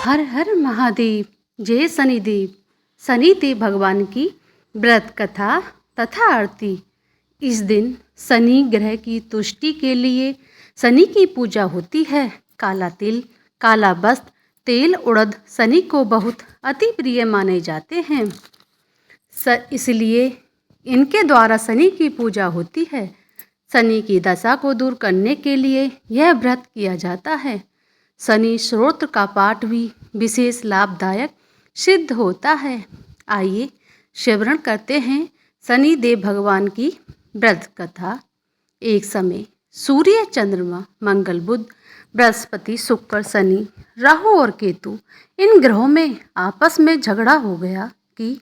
हर हर महादेव। जय शनिदेव। शनिदेव भगवान की व्रत कथा तथा आरती। इस दिन शनि ग्रह की तुष्टि के लिए शनि की पूजा होती है। काला तिल, काला वस्त्र, तेल, उड़द शनि को बहुत अति प्रिय माने जाते हैं। इसलिए इनके द्वारा शनि की पूजा होती है। शनि की दशा को दूर करने के लिए यह व्रत किया जाता है। शनि स्तोत्र का पाठ भी विशेष लाभदायक सिद्ध होता है। आइए श्रवण करते हैं शनिदेव भगवान की व्रत कथा। एक समय सूर्य, चंद्रमा, मंगल, बुध, बृहस्पति, शुक्र, शनि, राहु और केतु इन ग्रहों में आपस में झगड़ा हो गया कि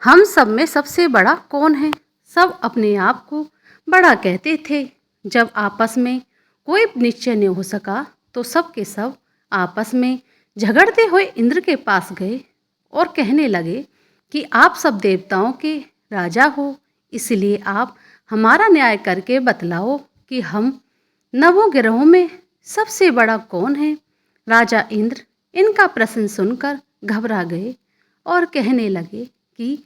हम सब में सबसे बड़ा कौन है। सब अपने आप को बड़ा कहते थे। जब आपस में कोई निश्चय नहीं हो सका तो सब के सब आपस में झगड़ते हुए इंद्र के पास गए और कहने लगे कि आप सब देवताओं के राजा हो, इसलिए आप हमारा न्याय करके बतलाओ कि हम नवों ग्रहों में सबसे बड़ा कौन है। राजा इंद्र इनका प्रश्न सुनकर घबरा गए और कहने लगे कि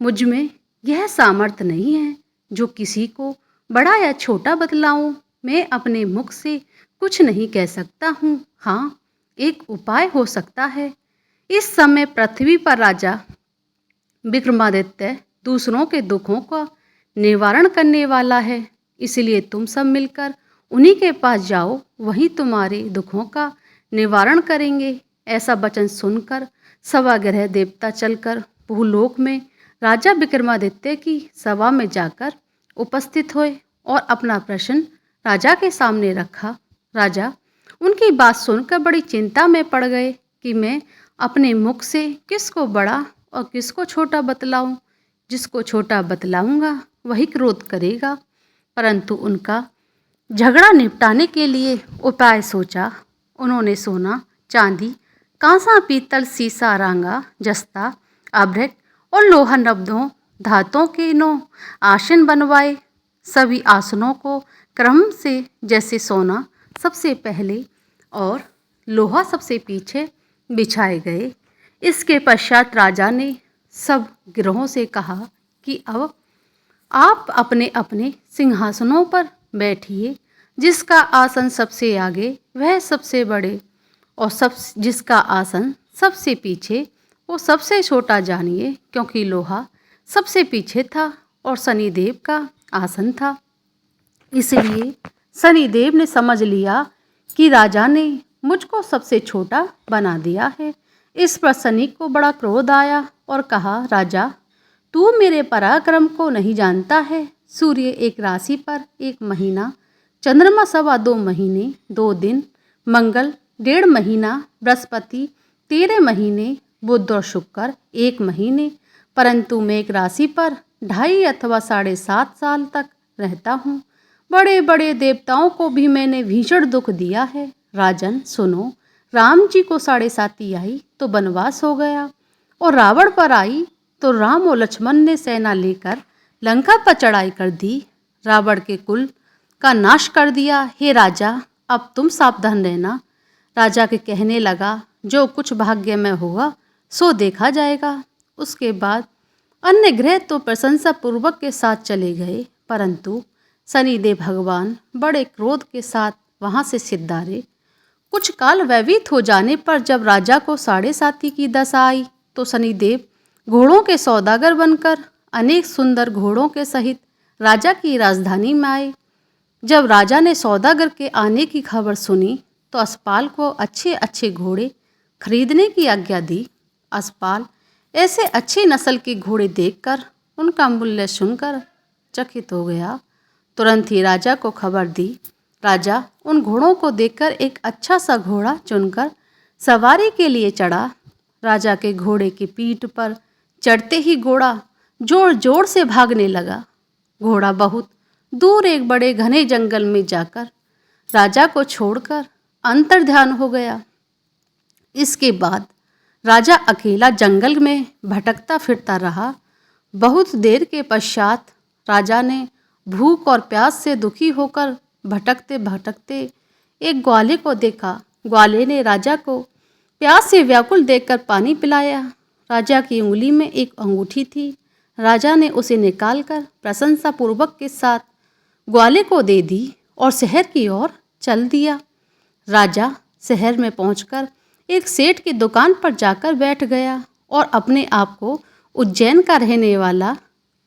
मुझ में यह सामर्थ्य नहीं है जो किसी को बड़ा या छोटा बतलाऊं। मैं अपने मुख से कुछ नहीं कह सकता हूँ। हाँ, एक उपाय हो सकता है। इस समय पृथ्वी पर राजा विक्रमादित्य दूसरों के दुखों का निवारण करने वाला है, इसलिए तुम सब मिलकर उन्हीं के पास जाओ, वहीं तुम्हारे दुखों का निवारण करेंगे। ऐसा वचन सुनकर सवाग्रह देवता चलकर भूलोक में राजा विक्रमादित्य की सभा में जाकर उपस्थित हुए और अपना प्रश्न राजा के सामने रखा। राजा उनकी बात सुनकर बड़ी चिंता में पड़ गए कि मैं अपने मुख से किसको बड़ा और किसको छोटा बतलाऊं। जिसको छोटा बतलाऊंगा वही क्रोध करेगा। परंतु उनका झगड़ा निपटाने के लिए उपाय सोचा। उन्होंने सोना, चांदी, कांसा, पीतल, सीसा, रांगा, जस्ता, आभ्रक और लोहा नब्दों धातुओं के 9 आसन बनवाए। सभी आसनों को क्रम से, जैसे सोना सबसे पहले और लोहा सबसे पीछे बिछाए गए। इसके पश्चात राजा ने सब ग्रहों से कहा कि अब आप अपने अपने सिंहासनों पर बैठिए। जिसका आसन सबसे आगे वह सबसे बड़े और जिसका आसन सबसे पीछे वो सबसे छोटा जानिए, क्योंकि लोहा सबसे पीछे था और शनिदेव का आसन था। इसलिए शनिदेव ने समझ लिया कि राजा ने मुझको सबसे छोटा बना दिया है। इस पर शनि को बड़ा क्रोध आया और कहा, राजा तू मेरे पराक्रम को नहीं जानता है। सूर्य एक राशि पर 1 महीना, चंद्रमा 2.25 महीने 2 दिन, मंगल 1.5 महीना, बृहस्पति 13 महीने, बुध और शुक्र 1 महीने, परंतु मैं एक राशि पर 2.5 अथवा 7.5 साल तक रहता हूँ। बड़े बड़े देवताओं को भी मैंने भीषण दुख दिया है। राजन सुनो, राम जी को 7.5 आई तो वनवास हो गया, और रावण पर आई तो राम और लक्ष्मण ने सेना लेकर लंका पर चढ़ाई कर दी, रावण के कुल का नाश कर दिया। हे राजा, अब तुम सावधान रहना। राजा के कहने लगा, जो कुछ भाग्य में होगा सो देखा जाएगा। उसके बाद अन्य ग्रह तो प्रशंसा पूर्वक के साथ चले गए, परंतु शनिदेव भगवान बड़े क्रोध के साथ वहां से सिधारे। कुछ काल व्यतीत हो जाने पर जब राजा को 7.5 की दशा आई तो शनिदेव घोड़ों के सौदागर बनकर अनेक सुंदर घोड़ों के सहित राजा की राजधानी में आए। जब राजा ने सौदागर के आने की खबर सुनी तो अस्पाल को अच्छे अच्छे घोड़े खरीदने की आज्ञा दी। अस्पाल ऐसे अच्छी नस्ल के घोड़े देखकर उनका मूल्य सुनकर चकित हो गया। तुरंत ही राजा को खबर दी। राजा उन घोड़ों को देखकर एक अच्छा सा घोड़ा चुनकर सवारी के लिए चढ़ा। राजा के घोड़े की पीठ पर चढ़ते ही घोड़ा जोर जोर से भागने लगा। घोड़ा बहुत दूर एक बड़े घने जंगल में जाकर राजा को छोड़कर अंतर्ध्यान हो गया। इसके बाद राजा अकेला जंगल में भटकता फिरता रहा। बहुत देर के पश्चात राजा ने भूख और प्यास से दुखी होकर भटकते भटकते एक ग्वाले को देखा। ग्वाले ने राजा को प्यास से व्याकुल देखकर पानी पिलाया। राजा की उंगली में एक अंगूठी थी। राजा ने उसे निकालकर प्रशंसापूर्वक के साथ ग्वाले को दे दी और शहर की ओर चल दिया। राजा शहर में पहुंचकर एक सेठ की दुकान पर जाकर बैठ गया और अपने आप को उज्जैन का रहने वाला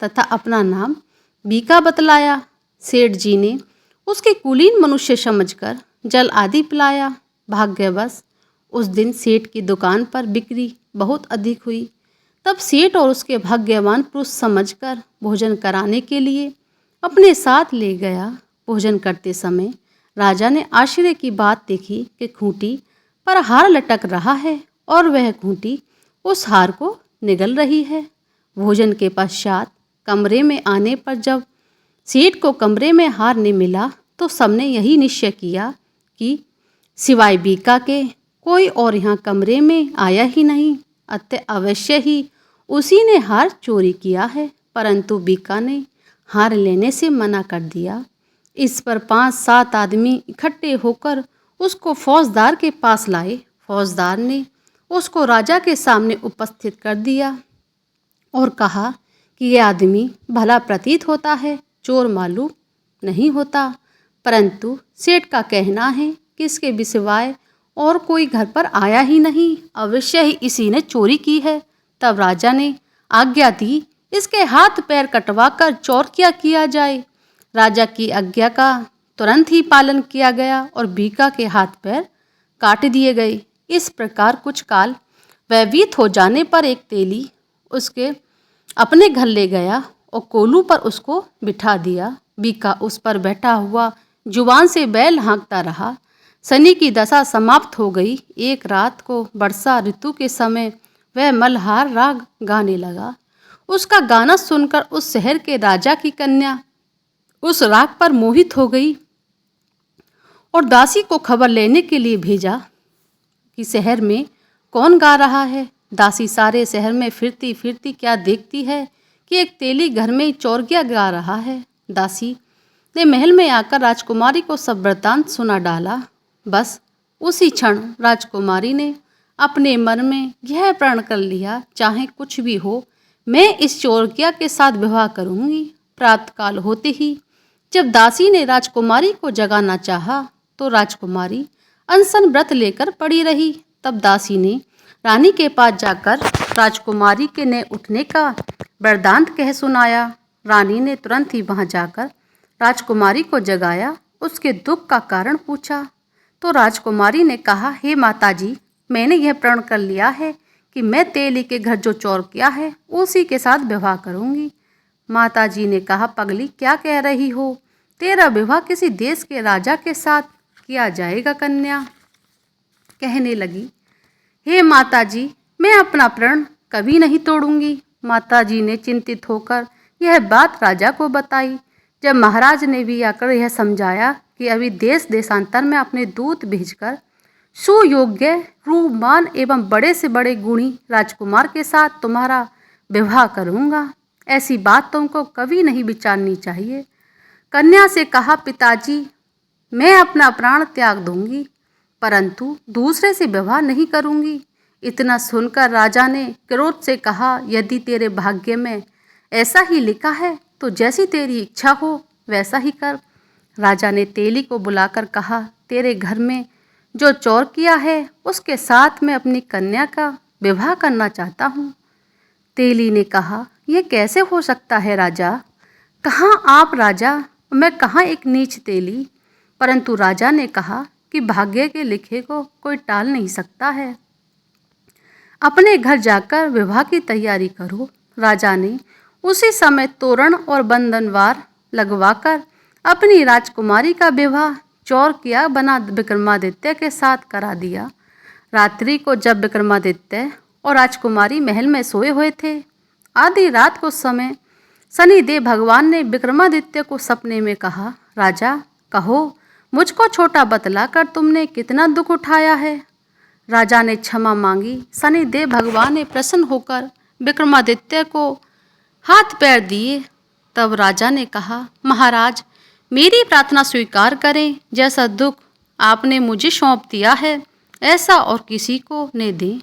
तथा अपना नाम बीका बतलाया। सेठ जी ने उसके कुलीन मनुष्य समझकर जल आदि पिलाया। भाग्यवश उस दिन सेठ की दुकान पर बिक्री बहुत अधिक हुई। तब सेठ और उसके भाग्यवान पुरुष समझकर भोजन कराने के लिए अपने साथ ले गया। भोजन करते समय राजा ने आश्चर्य की बात देखी कि खूंटी पर हार लटक रहा है और वह खूंटी उस हार को निगल रही है। भोजन के पश्चात कमरे में आने पर जब सेठ को कमरे में हार नहीं मिला तो सबने यही निश्चय किया कि सिवाय बीका के कोई और यहाँ कमरे में आया ही नहीं, अतः अवश्य ही उसी ने हार चोरी किया है। परंतु बीका ने हार लेने से मना कर दिया। इस पर 5-7 आदमी इकट्ठे होकर उसको फौजदार के पास लाए। फौजदार ने उसको राजा के सामने उपस्थित कर दिया और कहा कि यह आदमी भला प्रतीत होता है, चोर मालूम नहीं होता, परंतु सेठ का कहना है कि इसके सिवाय और कोई घर पर आया ही नहीं, अवश्य ही इसी ने चोरी की है। तब राजा ने आज्ञा दी इसके हाथ पैर कटवाकर चौरकिया किया जाए। राजा की आज्ञा का तुरंत ही पालन किया गया और बीका के हाथ पैर काट दिए गए। इस प्रकार कुछ काल व्यतीत हो जाने पर एक तेली उसके अपने घर ले गया और कोलू पर उसको बिठा दिया। बीका उस पर बैठा हुआ जुबान से बैल हाँकता रहा। शनि की दशा समाप्त हो गई। एक रात को वर्षा ऋतु के समय वह मल्हार राग गाने लगा। उसका गाना सुनकर उस शहर के राजा की कन्या उस राग पर मोहित हो गई और दासी को खबर लेने के लिए भेजा कि शहर में कौन गा रहा है। दासी सारे शहर में फिरती फिरती क्या देखती है कि एक तेली घर में चौरकिया गा रहा है। दासी ने महल में आकर राजकुमारी को सब वृत्तांत सुना डाला। बस उसी क्षण राजकुमारी ने अपने मन में यह प्रण कर लिया, चाहे कुछ भी हो मैं इस चौरकिया के साथ विवाह करूंगी। प्रातःकाल होते ही जब दासी ने राजकुमारी को जगाना चाहा तो राजकुमारी अनशन व्रत लेकर पड़ी रही। तब दासी ने रानी के पास जाकर राजकुमारी के न उठने का वृत्तांत कह सुनाया। रानी ने तुरंत ही वहां जाकर राजकुमारी को जगाया, उसके दुख का कारण पूछा तो राजकुमारी ने कहा, हे माताजी, मैंने यह प्रण कर लिया है कि मैं तेली के घर जो चौरकिया है उसी के साथ विवाह करूंगी। माताजी ने कहा, पगली क्या कह रही हो, तेरा विवाह किसी देश के राजा के साथ किया जाएगा। कन्या कहने लगी, हे माताजी, मैं अपना प्रण कभी नहीं तोड़ूंगी। माताजी ने चिंतित होकर यह बात राजा को बताई। जब महाराज ने भी आकर यह समझाया कि अभी देश देशांतर में अपने दूत भेजकर सुयोग्य, रूपवान एवं बड़े से बड़े गुणी राजकुमार के साथ तुम्हारा विवाह करूंगा, ऐसी बात तुमको कभी नहीं विचारनी चाहिए। कन्या से कहा, पिताजी, मैं अपना प्राण त्याग दूंगी, परंतु दूसरे से विवाह नहीं करूंगी। इतना सुनकर राजा ने क्रोध से कहा, यदि तेरे भाग्य में ऐसा ही लिखा है तो जैसी तेरी इच्छा हो वैसा ही कर। राजा ने तेली को बुलाकर कहा, तेरे घर में जो चौरकिया है उसके साथ मैं अपनी कन्या का विवाह करना चाहता हूँ। तेली ने कहा, यह कैसे हो सकता है राजा, कहाँ आप राजा, मैं कहाँ एक नीच तेली। परंतु राजा ने कहा कि भाग्य के लिखे को कोई टाल नहीं सकता है, अपने घर जाकर विवाह की तैयारी करो। राजा ने उसी समय तोरण और बंधनवार लगवाकर अपनी राजकुमारी का विवाह चौरकिया बना विक्रमादित्य के साथ करा दिया। रात्रि को जब विक्रमादित्य और राजकुमारी महल में सोए हुए थे, आधी रात को समय शनिदेव भगवान ने विक्रमादित्य को सपने में कहा, राजा कहो, मुझको छोटा बतलाकर तुमने कितना दुख उठाया है। राजा ने क्षमा मांगी। शनिदेव भगवान ने प्रसन्न होकर विक्रमादित्य को हाथ पैर दिए। तब राजा ने कहा, महाराज, मेरी प्रार्थना स्वीकार करें, जैसा दुख आपने मुझे सौंप दिया है ऐसा और किसी को न दें।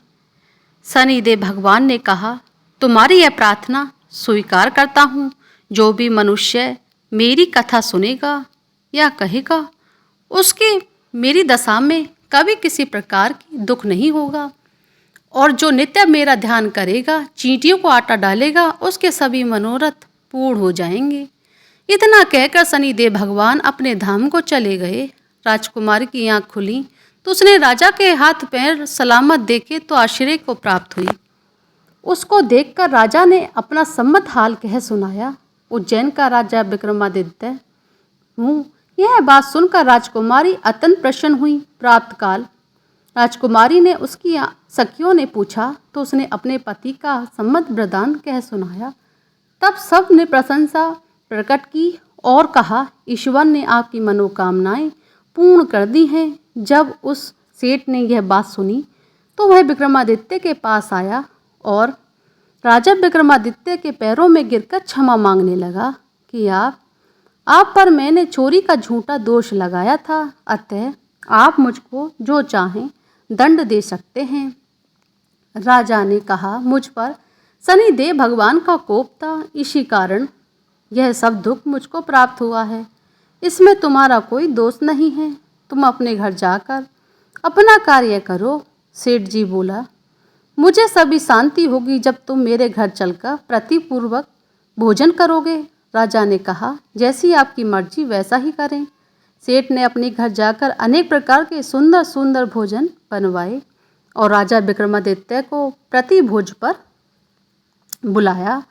शनिदेव भगवान ने कहा, तुम्हारी यह प्रार्थना स्वीकार करता हूँ। जो भी मनुष्य मेरी कथा सुनेगा या कहेगा, उसके मेरी दशा में कभी किसी प्रकार की दुख नहीं होगा। और जो नित्य मेरा ध्यान करेगा, चींटियों को आटा डालेगा, उसके सभी मनोरथ पूर्ण हो जाएंगे। इतना कहकर शनिदेव भगवान अपने धाम को चले गए। राजकुमारी की आँख खुली तो उसने राजा के हाथ पैर सलामत देखे तो आश्चर्य को प्राप्त हुई। उसको देखकर राजा ने अपना सम्मत हाल कह सुनाया। उज्जैन का राजा विक्रमादित्य हूँ। यह बात सुनकर राजकुमारी अत्यंत प्रसन्न हुई। प्राप्त काल राजकुमारी ने उसकी सखियों ने पूछा तो उसने अपने पति का सम्मत वरदान कह सुनाया। तब सब ने प्रशंसा प्रकट की और कहा, ईश्वर ने आपकी मनोकामनाएं पूर्ण कर दी हैं। जब उस सेठ ने यह बात सुनी तो वह विक्रमादित्य के पास आया और राजा विक्रमादित्य के पैरों में गिरकर क्षमा मांगने लगा कि आप पर मैंने चोरी का झूठा दोष लगाया था, अतः आप मुझको जो चाहें दंड दे सकते हैं। राजा ने कहा, मुझ पर शनिदेव भगवान का कोप था, इसी कारण यह सब दुख मुझको प्राप्त हुआ है। इसमें तुम्हारा कोई दोष नहीं है। तुम अपने घर जाकर अपना कार्य करो। सेठ जी बोला, मुझे सभी शांति होगी जब तुम मेरे घर चलकर प्रतिपूर्वक भोजन करोगे। राजा ने कहा, जैसी आपकी मर्जी वैसा ही करें। सेठ ने अपने घर जाकर अनेक प्रकार के सुंदर सुंदर भोजन बनवाए और राजा विक्रमादित्य को प्रति भोज पर बुलाया।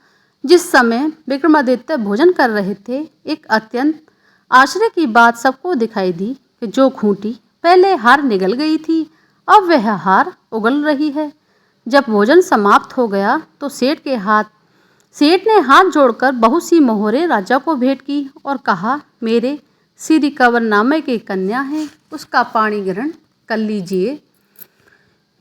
जिस समय विक्रमादित्य भोजन कर रहे थे, एक अत्यंत आश्चर्य की बात सबको दिखाई दी कि जो खूंटी पहले हार निगल गई थी, अब वह हार उगल रही है। जब भोजन समाप्त हो गया तो सेठ ने हाथ जोड़कर बहुत सी मोहरें राजा को भेंट की और कहा, मेरे श्री कंवर नामे की कन्या है, उसका पाणी ग्रहण कर लीजिए।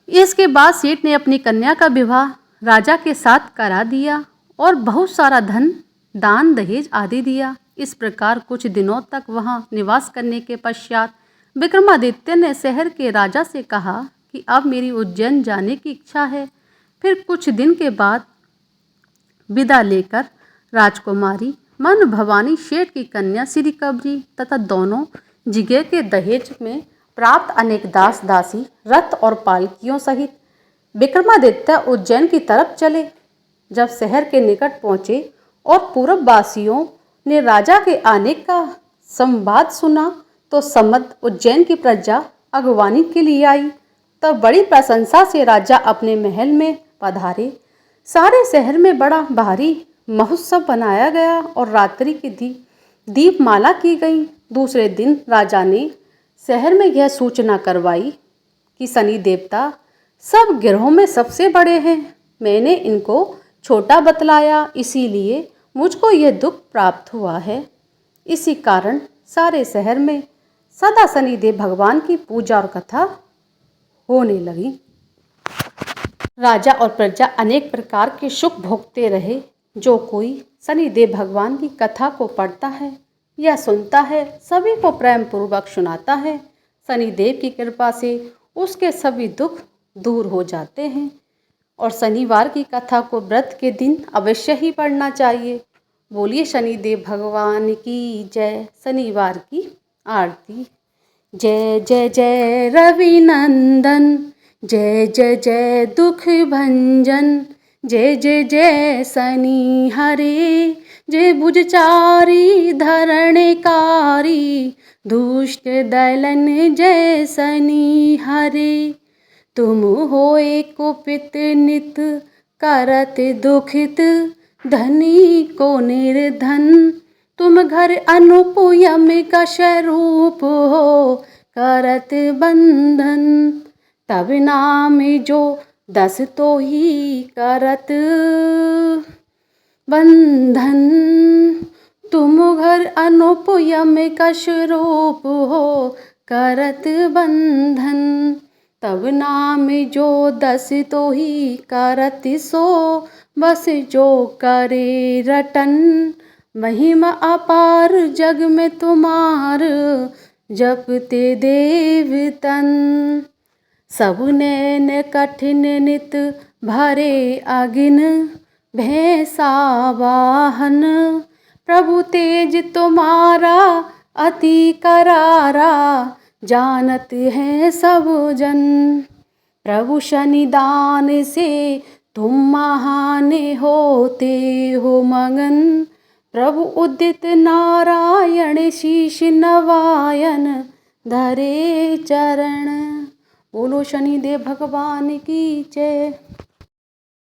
इसके बाद सेठ ने अपनी कन्या का विवाह राजा के साथ करा दिया और बहुत सारा धन, दान, दहेज आदि दिया। इस प्रकार कुछ दिनों तक वहां निवास करने के पश्चात विक्रमादित्य ने शहर के राजा से कहा कि अब मेरी उज्जैन जाने की इच्छा है। फिर कुछ दिन के बाद विदा लेकर राजकुमारी मन भवानी शेठ की कन्या श्री कबरी तथा दोनों जगह के दहेज में प्राप्त अनेक दास दासी, रथ और पालकियों सहित विक्रमादित्य उज्जैन की तरफ चले। जब शहर के निकट पहुंचे और पूर्ववासियों ने राजा के आने का संवाद सुना तो समस्त उज्जैन की प्रजा अगवानी के लिए आई। तब बड़ी प्रशंसा से राजा अपने महल में पधारे। सारे शहर में बड़ा भारी महोत्सव बनाया गया और रात्रि की दीपमाला की गई। दूसरे दिन राजा ने शहर में यह सूचना करवाई कि शनि देवता सब ग्रहों में सबसे बड़े हैं। मैंने इनको छोटा बतलाया, इसीलिए मुझको यह दुख प्राप्त हुआ है। इसी कारण सारे शहर में सदा शनिदेव भगवान की पूजा और कथा होने लगी। राजा और प्रजा अनेक प्रकार के सुख भोगते रहे। जो कोई शनिदेव भगवान की कथा को पढ़ता है या सुनता है, सभी को प्रेम पूर्वक सुनाता है। शनिदेव की कृपा से उसके सभी दुख दूर हो जाते हैं। और शनिवार की कथा को व्रत के दिन अवश्य ही पढ़ना चाहिए। बोलिए शनिदेव भगवान की जय। शनिवार की आरती। जय जय जय रवि नंदन, जय जय जय दुख भंजन, जय जय जय शनि हरे, जय भुजचारी धरणकारी, दुष्ट दलन जय शनि हरे। तुम होए कुपित नित, करत दुखित, धनी को निर्धन, तुम घर अनुपयम का स्वरूप हो, करत बंधन। तब नाम जो दस तो ही करत बंधन, तुम घर अनुपयम का स्वरूप हो, करत बंधन। तब नाम जो दस तो ही करत सो, बस जो करे रटन। महिमा अपार जग में तुम्हार, जपते देवतन। सब नैन कठिन नित भरे अगिन भैंसा वाहन। प्रभु तेज तुम्हारा अति करारा, जानत है सब जन। प्रभु शनिदान से तुम महान होते हो मगन। प्रभु उदित नारायण शीश नवायन, धरे चरण। बोलो शनिदेव भगवान की जय।